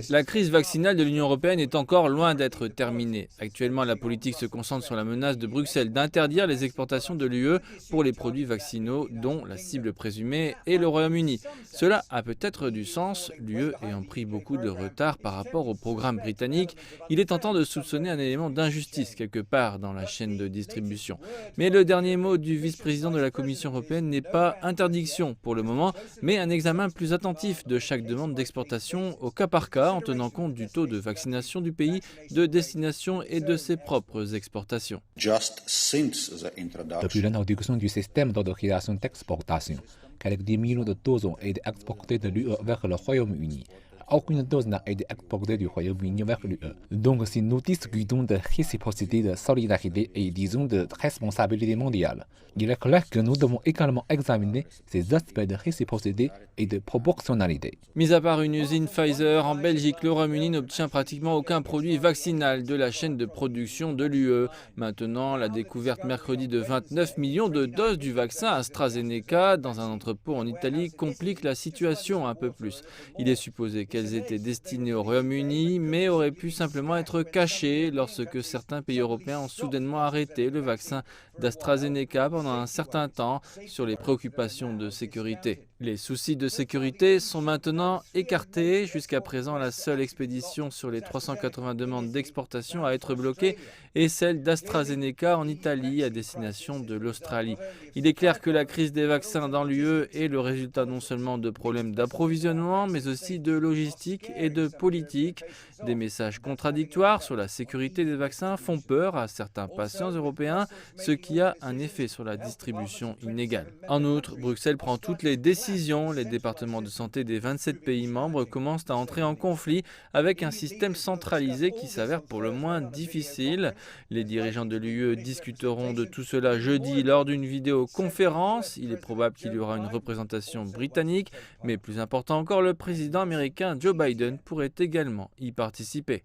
La crise vaccinale de l'Union européenne est encore loin d'être terminée. Actuellement, la politique se concentre sur la menace de Bruxelles d'interdire les exportations de l'UE pour les produits vaccinaux dont la cible présumée est le Royaume-Uni. Cela a peut-être du sens, l'UE ayant pris beaucoup de retard par rapport au programme britannique. Il est tentant de soupçonner un élément d'injustice quelque part dans la chaîne de distribution. Mais le dernier mot du vice-président de la Commission européenne n'est pas interdiction pour le moment, mais un examen plus attentif de chaque demande d'exportation au cas par cas en tenant compte du taux de vaccination du pays de destination et de ses propres exportations. Depuis l'introduction du système d'autorisation d'exportation, quelques 10 millions de doses ont été exportées de l'UE vers le Royaume-Uni. Aucune dose n'a été exportée du Royaume-Uni vers l'UE. Donc si nous discutons de réciprocité, de solidarité et disons de responsabilité mondiale, il est clair que nous devons également examiner ces aspects de réciprocité et de proportionnalité. Mis à part une usine Pfizer, en Belgique, le Royaume-Uni n'obtient pratiquement aucun produit vaccinal de la chaîne de production de l'UE. Maintenant, la découverte mercredi de 29 millions de doses du vaccin AstraZeneca dans un entrepôt en Italie complique la situation un peu plus. Il est supposé qu'elles étaient destinées au Royaume-Uni, mais auraient pu simplement être cachées lorsque certains pays européens ont soudainement arrêté le vaccin d'AstraZeneca pendant un certain temps sur les préoccupations de sécurité. Les soucis de sécurité sont maintenant écartés. Jusqu'à présent, la seule expédition sur les 380 demandes d'exportation à être bloquée est celle d'AstraZeneca en Italie à destination de l'Australie. Il est clair que la crise des vaccins dans l'UE est le résultat non seulement de problèmes d'approvisionnement, mais aussi de logistique et de politique. Des messages contradictoires sur la sécurité des vaccins font peur à certains patients européens, ce qui a un effet sur la distribution inégale. En outre, Bruxelles prend toutes les décisions. Les départements de santé des 27 pays membres commencent à entrer en conflit avec un système centralisé qui s'avère pour le moins difficile. Les dirigeants de l'UE discuteront de tout cela jeudi lors d'une vidéoconférence. Il est probable qu'il y aura une représentation britannique, mais plus important encore, le président américain Joe Biden pourrait également y participer.